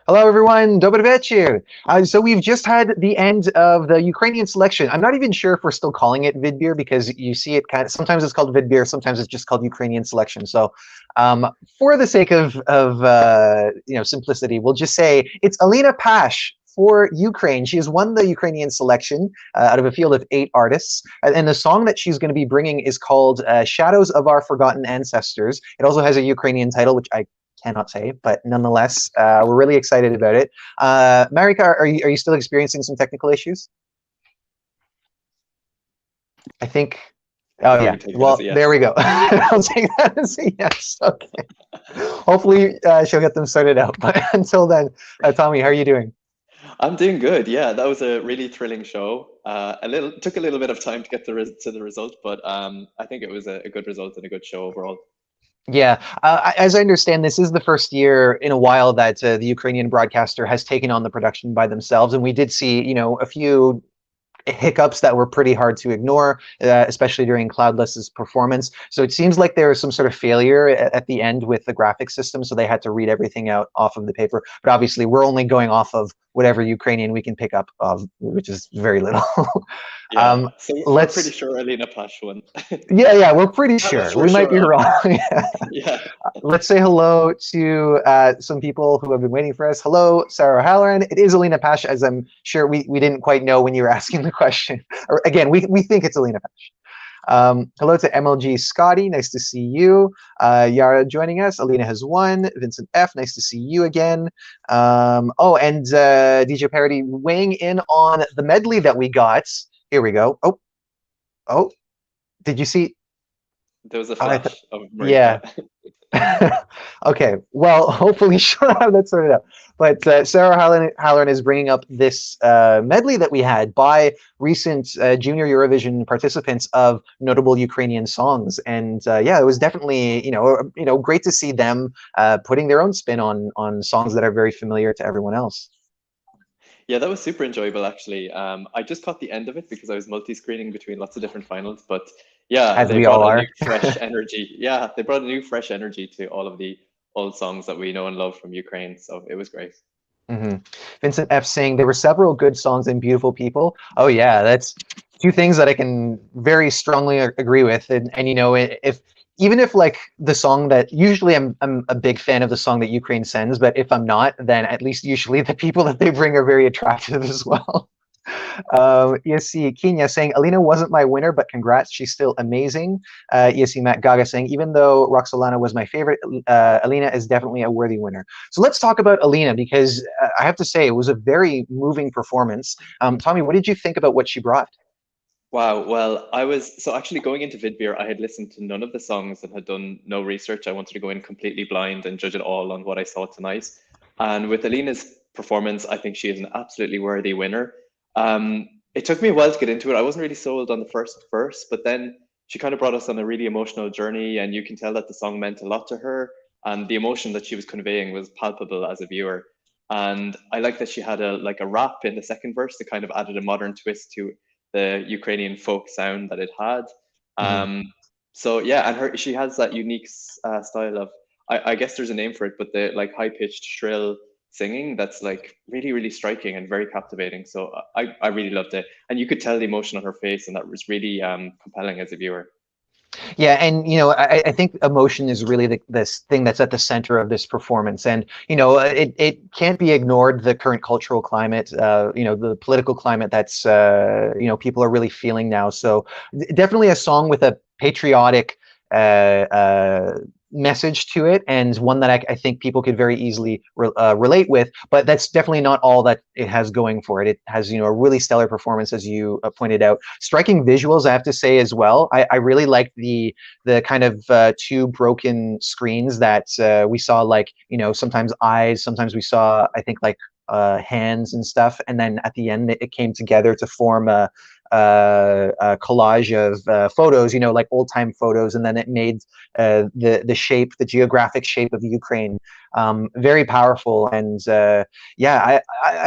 Hello, everyone. Dobry вечер. So we've just had the end of the Ukrainian selection. I'm not even sure if we're still calling it Vidbir because you see it kind of sometimes it's called Vidbir, sometimes it's just called Ukrainian selection. So, for the sake of simplicity, we'll just say it's Alina Pash for Ukraine. She has won the Ukrainian selection out of a field of 8 artists, and the song that she's going to be bringing is called "Shadows of Our Forgotten Ancestors." It also has a Ukrainian title, which I cannot say, but nonetheless, we're really excited about it. Marika, are you still experiencing some technical issues? I think. Oh We yeah. can take it as Well, a there yes. we go. I'll take that as a yes. Okay. Hopefully, she'll get them sorted out. But until then, Tommy, how are you doing? I'm doing good. Yeah, that was a really thrilling show. Took a little bit of time to get to the result, but I think it was a good result and a good show overall. Yeah, as I understand, this is the first year in a while that the Ukrainian broadcaster has taken on the production by themselves, and we did see, a few hiccups that were pretty hard to ignore, especially during Cloudless's performance. So it seems like there was some sort of failure at the end with the graphic system, so they had to read everything out off of the paper. But obviously, we're only going off of whatever Ukrainian we can pick up of, which is very little. Yeah, um, so we're pretty let's. sure Alina Pash won. Yeah, we're pretty Not that sure. we're We might sure be of. wrong. Yeah. Let's say hello to some people who have been waiting for us. Hello, Sarah Halloran. It is Alina Pash, as I'm sure we didn't quite know when you were asking the question. Or again, we think it's Alina Pash. Hello to MLG Scotty. Nice to see you. Yara joining us. Alina has won. Vincent F. Nice to see you again. And DJ Parody weighing in on the medley that we got. Here we go. Oh, did you see? There was a I flash of yeah. Marika. Okay, well, hopefully she'll have that sorted out. But Sarah Halloran is bringing up this medley that we had by recent Junior Eurovision participants of notable Ukrainian songs, and yeah, it was definitely great to see them putting their own spin on songs that are very familiar to everyone else. Yeah, that was super enjoyable actually. I just caught the end of it because I was multi-screening between lots of different finals, but yeah, As they we all brought a new are. fresh energy. Yeah, they brought a new fresh energy to all of the old songs that we know and love from Ukraine. So it was great. hmm Vincent F saying there were several good songs and beautiful people. Oh yeah, that's two things that I can very strongly agree with. And if even if like the song that usually I'm a big fan of the song that Ukraine sends, but if I'm not, then at least usually the people that they bring are very attractive as well. ESC Kenya saying Alina wasn't my winner, but congrats, she's still amazing. ESC Matt Gaga saying even though Roxolana was my favorite, Alina is definitely a worthy winner. So let's talk about Alina because I have to say it was a very moving performance. Tommy, what did you think about what she brought? Wow. Well, I was so actually going into Vidbir, I had listened to none of the songs and had done no research. I wanted to go in completely blind and judge it all on what I saw tonight. And with Alina's performance, I think she is an absolutely worthy winner. It took me a while to get into it. I wasn't really sold on the first verse, but then she kind of brought us on a really emotional journey, and you can tell that the song meant a lot to her, and the emotion that she was conveying was palpable as a viewer. And I like that she had a rap in the second verse that kind of added a modern twist to the Ukrainian folk sound that it had. Mhm. So yeah, and she has that unique style of I guess there's a name for it, but the like high pitched shrill singing that's like really really striking and very captivating. So I really loved it, and you could tell the emotion on her face, and that was really compelling as a viewer. Yeah, and I think emotion is really this thing that's at the center of this performance, and it can't be ignored. The current cultural climate, the political climate that's people are really feeling now. So definitely a song with a patriotic message to it, and one that I think people could very easily relate with. But that's definitely not all that it has going for it. It has a really stellar performance, as you pointed out. Striking visuals, I have to say as well. I really liked the kind of two broken screens that we saw, like sometimes eyes, sometimes we saw I think like hands and stuff, and then at the end it came together to form a collage of photos, like old time photos, and then it made the shape, the geographic shape of Ukraine, very powerful. And yeah,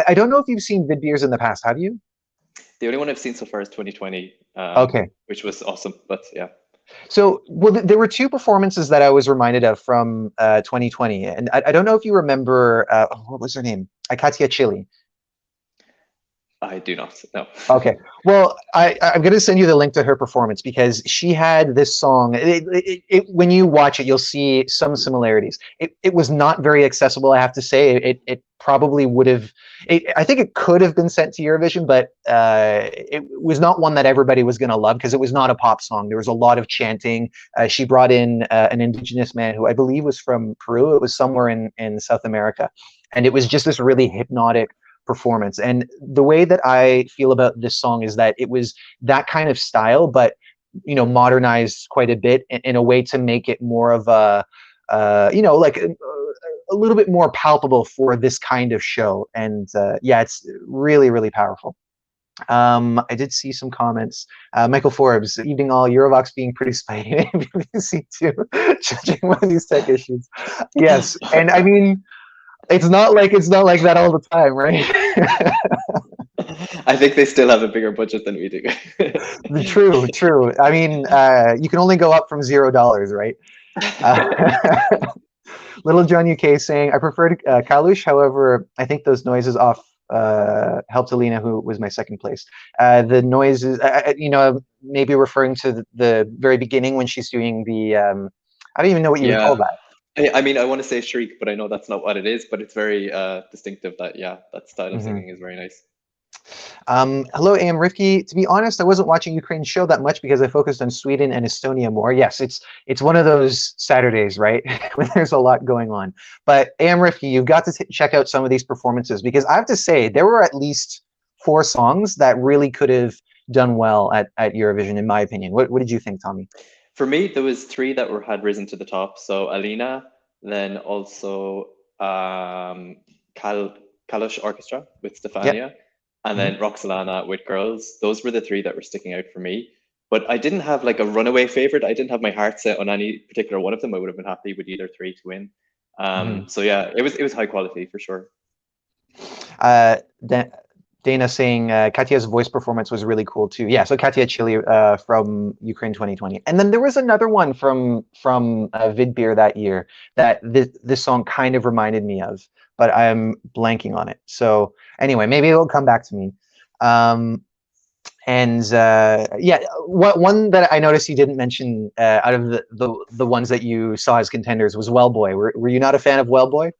I don't know if you've seen Vidbirs in the past. Have you? The only one I've seen so far is 2020, Okay. which was awesome. But yeah. So, well, there were two performances that I was reminded of from 2020, and I don't know if you remember. What was her name? Katia Chili. I do not. No. Okay. Well, I'm going to send you the link to her performance because she had this song. When you watch it, you'll see some similarities. It was not very accessible, I have to say. It probably would have. I think it could have been sent to Eurovision, but it was not one that everybody was going to love because it was not a pop song. There was a lot of chanting. She brought in an indigenous man who I believe was from Peru. It was somewhere in South America, and it was just this really hypnotic performance. And the way that I feel about this song is that it was that kind of style, but modernized quite a bit in a way to make it more of a like a little bit more palpable for this kind of show. And yeah, it's really, really powerful. I did see some comments. Michael Forbes, evening all, Eurovoxx being pretty spicy. BBC Two, judging one of these tech issues. Yes, and I mean, it's not like that all the time, right? I think they still have a bigger budget than we do. True, true. I mean, you can only go up from $0, right? Little John UK saying, I prefer Kalush, however, I think those noises off helped Alina, who was my second place. The noises, maybe referring to the very beginning when she's doing the, I don't even know what you would call that. I mean, I want to say shriek, but I know that's not what it is, but it's very distinctive that, yeah, that style of singing is very nice. Hello, AM Rifki. To be honest, I wasn't watching Ukraine's show that much because I focused on Sweden and Estonia more. Yes, it's one of those Saturdays, right, when there's a lot going on. But AM Rifki, you've got to check out some of these performances because I have to say there were at least 4 songs that really could have done well at Eurovision, in my opinion. What did you think, Tommy? For me, there was 3 that had risen to the top. So Alina, then also Kalush Orchestra with Stefania. Yep. And then Roxolana with Girls. Those were the 3 that were sticking out for me. But I didn't have like a runaway favorite. I didn't have my heart set on any particular one of them. I would have been happy with either 3 to win. So yeah, it was high quality for sure. Dana saying Katia's voice performance was really cool too. Yeah, so Katia Chili from Ukraine 2020. And then there was another one from Vidbir that year that this song kind of reminded me of, but I'm blanking on it. So anyway, maybe it'll come back to me. Yeah, one that I noticed you didn't mention out of the ones that you saw as contenders was Wellboy. Were you not a fan of Wellboy?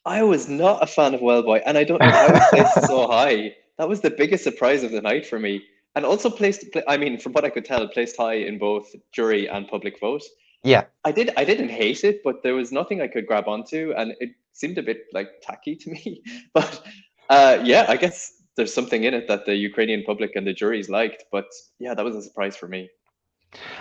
I was not a fan of Wellboy, and I don't know how it placed so high. That was the biggest surprise of the night for me. And also I mean, from what I could tell, it placed high in both jury and public vote. Yeah. I didn't hate it, but there was nothing I could grab onto, and it seemed a bit like tacky to me. But yeah, I guess there's something in it that the Ukrainian public and the juries liked. But yeah, that was a surprise for me.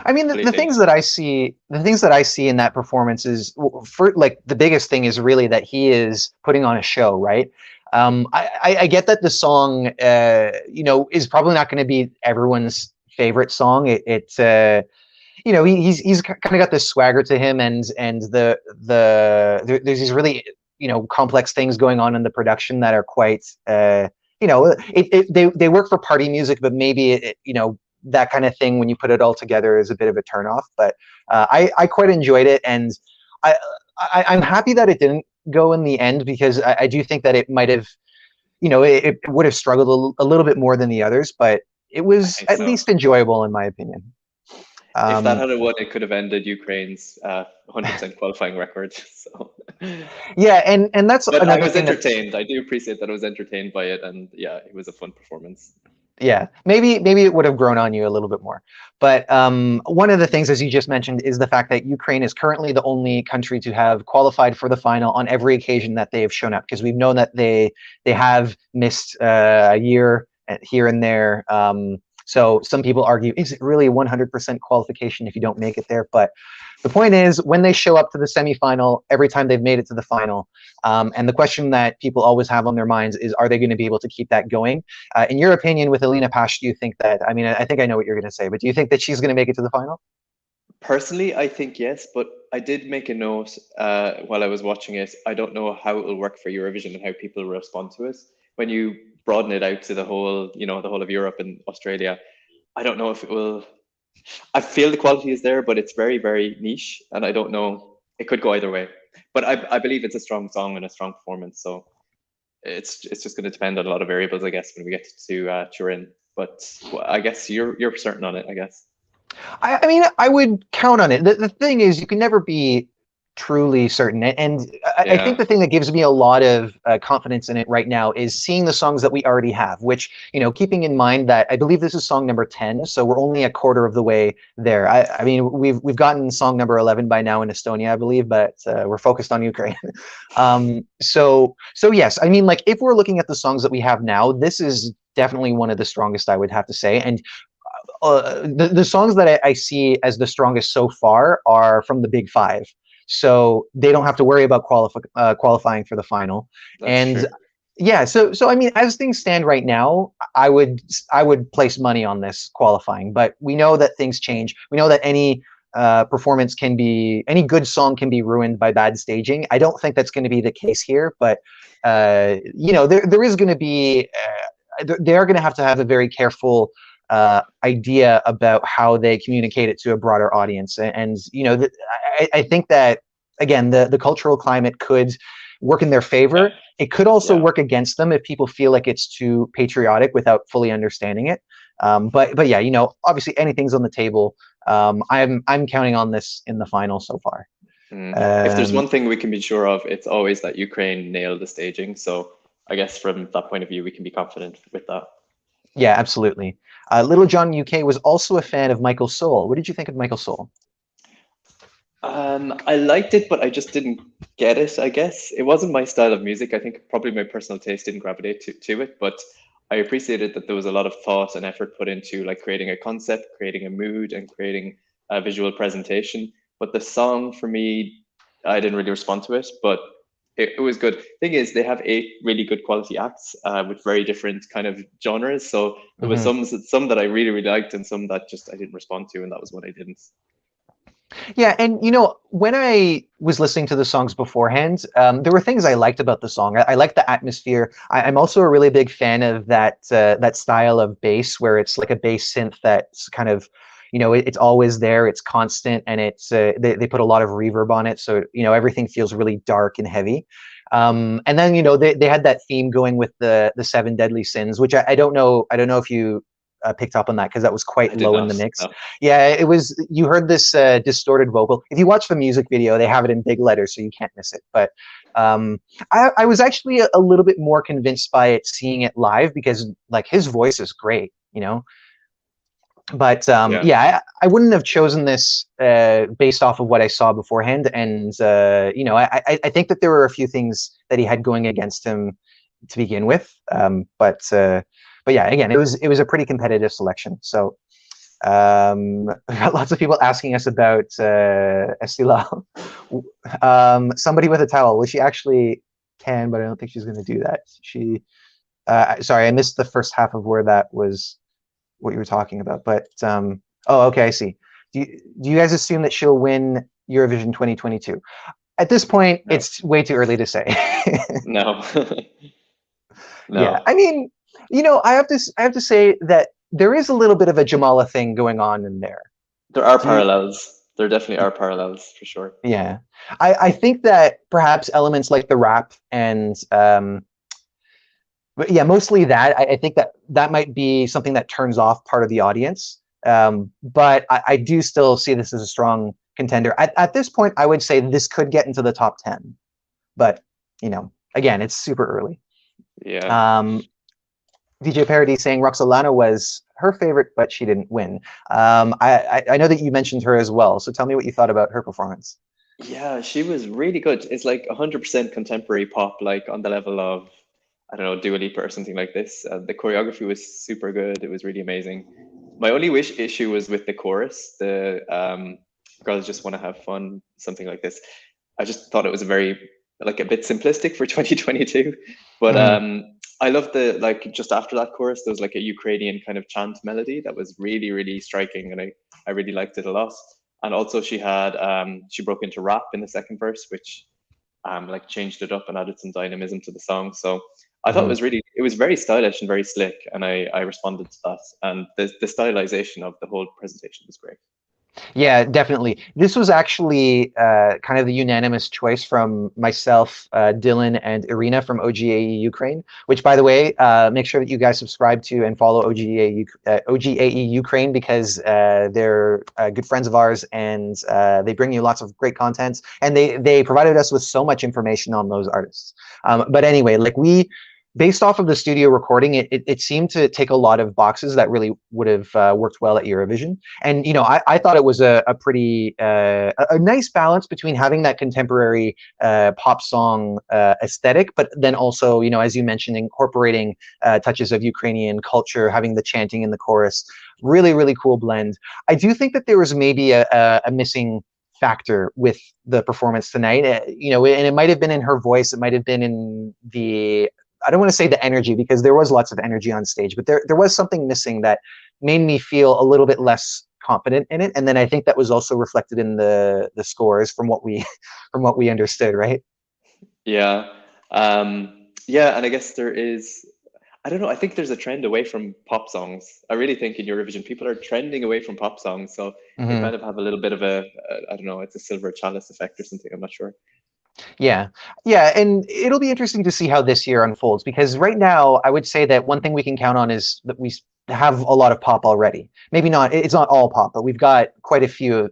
I mean, the things that I see in that performance is, for like, the biggest thing is really that he is putting on a show, right? I get that the song, is probably not going to be everyone's favorite song. He's kind of got this swagger to him, and there's these really complex things going on in the production that are quite they work for party music, but maybe that kind of thing when you put it all together is a bit of a turnoff. But I quite enjoyed it, and I'm happy that it didn't go in the end because I do think that it might have, it would have struggled a little bit more than the others, but it was at least enjoyable in my opinion. If that had won, it could have ended Ukraine's 100% qualifying record. So yeah, and that's. But I was entertained. I do appreciate that I was entertained by it, and yeah, it was a fun performance. Yeah, maybe it would have grown on you a little bit more. But one of the things, as you just mentioned, is the fact that Ukraine is currently the only country to have qualified for the final on every occasion that they have shown up, because we've known that they have missed a year here and there. So some people argue, is it really a 100% qualification if you don't make it there? But the point is, when they show up to the semifinal, every time they've made it to the final, and the question that people always have on their minds is, are they going to be able to keep that going? In your opinion, with Alina Pash, do you think that, I mean, I think I know what you're going to say, but do you think that she's going to make it to the final? Personally, I think yes, but I did make a note while I was watching it. I don't know how it will work for Eurovision and how people respond to it. When you broaden it out to the whole, the whole of Europe and Australia, I don't know if it will I feel the quality is there, but it's very, very niche, and I don't know. It could go either way, but I believe it's a strong song and a strong performance. So it's just going to depend on a lot of variables, I guess, when we get to Turin. But well, I guess you're certain on it, I guess. I mean, I would count on it. The thing is, you can never be truly certain. And I think Yeah, the thing that gives me a lot of confidence in it right now is seeing the songs that we already have, which, you know, keeping in mind that I believe this is song number 10, so we're only a quarter of the way there. I mean, we've gotten song number 11 by now in Estonia, I believe, but we're focused on Ukraine. So yes, I mean, like if we're looking at the songs that we have now, this is definitely one of the strongest, I would have to say. And the songs that I see as the strongest so far are from the big five, so they don't have to worry about qualifying for the final. that's And true. yeah, so I mean, as things stand right now, I would place money on this qualifying, but we know that things change. We know that any good song can be ruined by bad staging. I don't think that's going to be the case here, but you know, there is going to be they are going to have a very careful idea about how they communicate it to a broader audience. And you know, I think that again, the cultural climate could work in their Yeah, favor. It could also yeah. work against them if people feel like it's too patriotic without fully understanding it. But yeah, you know, obviously anything's on the table. I'm counting on this in the final so far. If there's Um, one thing we can be sure of, it's always that Ukraine nailed the staging. So I guess from that point of view, we can be confident with that. yeah, absolutely. Little John UK was also a fan of Michael Soul. What did you think of Michael Soul? I liked it, but I just didn't get it, I guess. It wasn't my style of music. I think probably my personal taste didn't gravitate to it, but I appreciated that there was a lot of thought and effort put into like creating a concept, creating a mood, and creating a visual presentation. But the song for me, I didn't really respond to it, but it was good. Thing is, they have 8 really good quality acts with very different kind of genres. So there was Mhm. some that I really, really liked and some that just I didn't respond to, and that was what I didn't. Yeah, and you know, when I was listening to the songs beforehand, there were things I liked about the song. I like the atmosphere. I'm also a really big fan of that style of bass, where it's like a bass synth that's kind of, you know, it's always there, it's constant, and they put a lot of reverb on it, so you know everything feels really dark and heavy. And then you know they had that theme going with the seven deadly sins, which I don't know if you picked up on that because that was quite I did low in not. the mix. No. Yeah, it was. You heard this distorted vocal. If you watch the music video, they have it in big letters, so you can't miss it. But I was actually a little bit more convinced by it seeing it live because, like, his voice is great, you know. But Yeah. yeah, I wouldn't have chosen this based off of what I saw beforehand. And you know, I think that there were a few things that he had going against him to begin with. But yeah, again, it was a pretty competitive selection. So we got lots of people asking us about Estila. Somebody with a towel. Well, she actually can, but I don't think she's going to do that. Sorry, I missed the first half of where that was what you were talking about. But oh, okay, I see. Do you guys assume that she'll win Eurovision 2022? At this point, No. it's way too early to say. No. Yeah, No. I mean, you know, I have to say that there is a little bit of a Jamala thing going on in there. There are Do you, parallels. There definitely are parallels for sure. yeah, I think that perhaps elements like the rap and but yeah, mostly that. I think that that might be something that turns off part of the audience. But I do still see this as a strong contender. At this point, I would say this could get into the top 10. But, you know, again, it's super early. Yeah. Um, DJ Parody saying Roxolana was her favorite, but she didn't win. I know that you mentioned her as well. So tell me what you thought about her performance. Yeah, she was really good. It's like 100% contemporary pop, like on the level of, I don't know, Dua Lipa or something like this. The choreography was super good. It was really amazing. My only issue was with the chorus, the girls just want to have fun, something like this. I just thought it was like a bit simplistic for 2022. But Mm, I love the, like, just after that chorus, there was like a Ukrainian kind of chant melody that was really, really striking. And I really liked it a lot. And also she broke into rap in the second verse, which like changed it up and added some dynamism to the song. So I thought it was very stylish and very slick, and I responded to that. And the stylization of the whole presentation was great. Yeah, definitely. This was actually kind of the unanimous choice from myself, Dylan, and Irina from OGAE Ukraine, which, by the way, make sure that you guys subscribe to and follow OGAE Ukraine, because they're good friends of ours, and they bring you lots of great content, and they provided us with so much information on those artists. But anyway, like based off of the studio recording, it seemed to take a lot of boxes that really would have worked well at Eurovision. And, you know, I thought it was a pretty a nice balance between having that contemporary pop song aesthetic, but then also, you know, as you mentioned, incorporating touches of Ukrainian culture, having the chanting in the chorus. Really, really cool blend. I do think that there was maybe a missing factor with the performance tonight. You know, and it might have been in her voice. It might have been in the, I don't want to say the energy, because there was lots of energy on stage, but there was something missing that made me feel a little bit less confident in it. And then I think that was also reflected in the scores from what we understood, right? Yeah. Yeah, and I guess there is, I don't know, I think there's a trend away from pop songs. I really think in Eurovision people are trending away from pop songs, so they kind of have a little bit of a I don't know, it's a silver chalice effect or something, I'm not sure. Yeah, and it'll be interesting to see how this year unfolds, because right now I would say that one thing we can count on is that we have a lot of pop already. Maybe not, it's not all pop, but we've got quite a few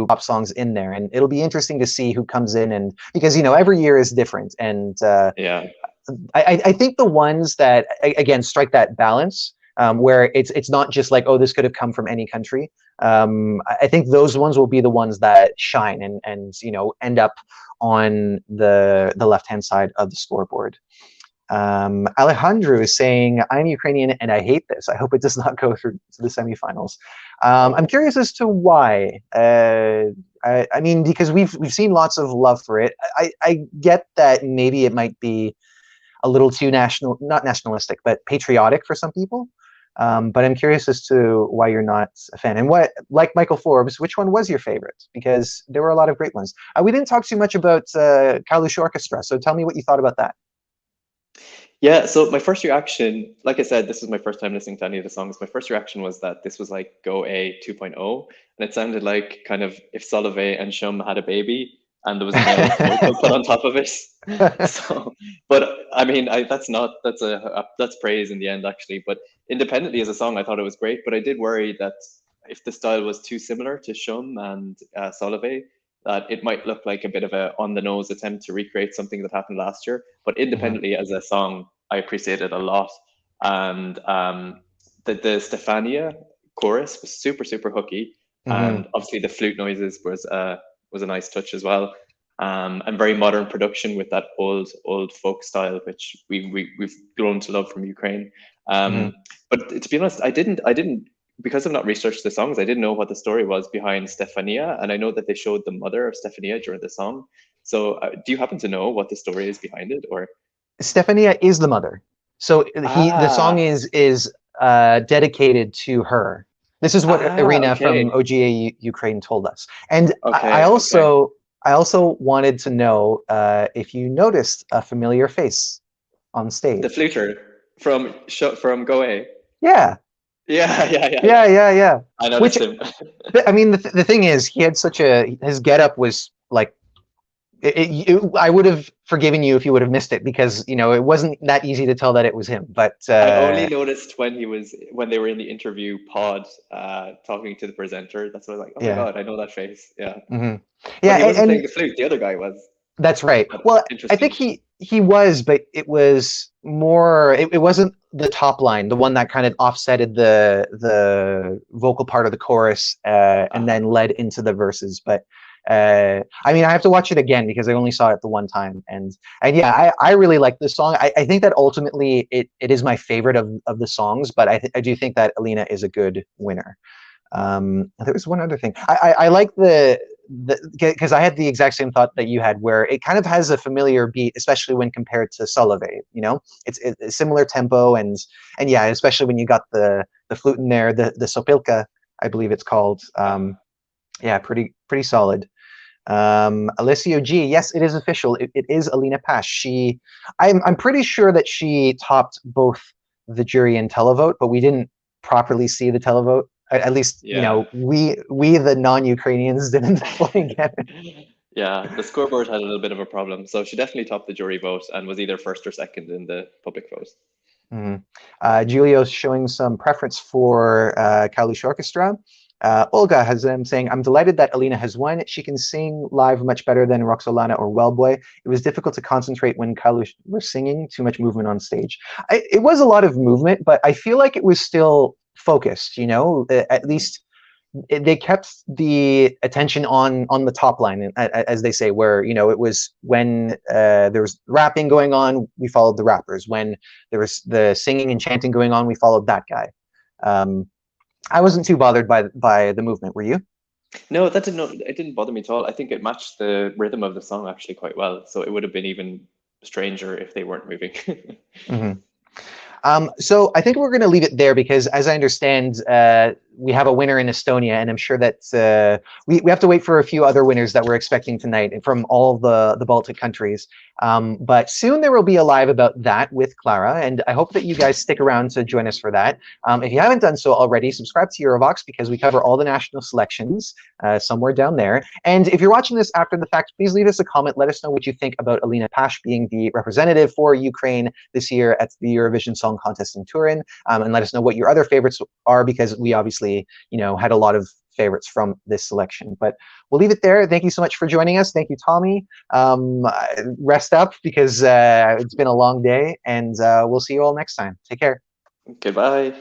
pop songs in there, and it'll be interesting to see who comes in, and because, you know, every year is different, and yeah, I think the ones that again strike that balance, where it's not just like, oh, this could have come from any country. I think those ones will be the ones that shine and you know, end up on the left-hand side of the scoreboard. Alejandro is saying, I'm Ukrainian and I hate this. I hope it does not go through to the semifinals. I'm curious as to why. I mean, because we've seen lots of love for it. I get that maybe it might be a little too not nationalistic, but patriotic for some people. But I'm curious as to why you're not a fan. And what, like Michael Forbes, which one was your favorite? Because there were a lot of great ones. We didn't talk too much about Kalush Orchestra, so tell me what you thought about that. Yeah, so my first reaction, like I said, this was my first time listening to any of the songs. My first reaction was that this was like Go A 2.0, and it sounded like kind of if Solveig and Shum had a baby and there was a male vocal put on top of it. So, but I mean, that's praise in the end, actually. But independently as a song, I thought it was great. But I did worry that if the style was too similar to Shum and Solveig, that it might look like a bit of a on the nose attempt to recreate something that happened last year. But independently as a song, I appreciate it a lot. And the Stefania chorus was super, super hooky. And obviously the flute noises was a nice touch as well. And very modern production with that old folk style, which we've grown to love from Ukraine. But to be honest, I didn't because I've not researched the songs, I didn't know what the story was behind Stefania, and I know that they showed the mother of Stefania during the song. So do you happen to know what the story is behind it, or? Stefania is the mother. So the song is dedicated to her. This is what Irina from OGA Ukraine told us. And I also wanted to know if you noticed a familiar face on stage. The fluter from Go A. Yeah. Yeah. I noticed him. I mean, the thing is, he had his getup was like, I would have forgiven you if you would have missed it, because, you know, it wasn't that easy to tell that it was him. But I only noticed when they were in the interview pod talking to the presenter. That's what I was like, oh my God, I know that face. Yeah. Yeah. But he wasn't playing the flute. The other guy was. That's right. Well, I think he was, but it was more. It wasn't the top line, the one that kind of offsetted the vocal part of the chorus, and then led into the verses. But I mean, I have to watch it again because I only saw it the one time, and yeah, I really like this song. I think that ultimately it is my favorite of the songs, but I do think that Alina is a good winner. There was one other thing. I like because I had the exact same thought that you had, where it kind of has a familiar beat, especially when compared to Solveig. You know, it's a similar tempo, and yeah, especially when you got the flute in there, the sopilka, I believe it's called. Yeah, pretty solid. Alessio G, yes, it is official. It is Alina Pash. I'm pretty sure that she topped both the jury and televote, but we didn't properly see the televote. At least, you know, we the non-Ukrainians didn't fully get it. Yeah, the scoreboard had a little bit of a problem. So she definitely topped the jury vote and was either first or second in the public vote. Julio's showing some preference for Kalush Orchestra. Olga has them saying, I'm delighted that Alina has won. She can sing live much better than Roxolana or Wellboy. It was difficult to concentrate when Kalush was singing, too much movement on stage. It was a lot of movement, but I feel like it was still focused, you know, at least they kept the attention on the top line, as they say, where, you know, it was when there was rapping going on, we followed the rappers. When there was the singing and chanting going on, we followed that guy. I wasn't too bothered by the movement. Were you? No, it didn't bother me at all. I think it matched the rhythm of the song actually quite well. So it would have been even stranger if they weren't moving. So I think we're going to leave it there because, as I understand, we have a winner in Estonia, and I'm sure that we have to wait for a few other winners that we're expecting tonight from all the Baltic countries. But soon there will be a live about that with Clara, and I hope that you guys stick around to join us for that. If you haven't done so already, subscribe to Eurovoxx because we cover all the national selections somewhere down there. And if you're watching this after the fact, please leave us a comment. Let us know what you think about Alina Pash being the representative for Ukraine this year at the Eurovision Song Contest in Turin, and let us know what your other favorites are, because we obviously, you know, had a lot of favorites from this selection. But we'll leave it there. Thank you so much for joining us. Thank you, Tommy. Rest up because it's been a long day, and we'll see you all next time. Take care. Goodbye.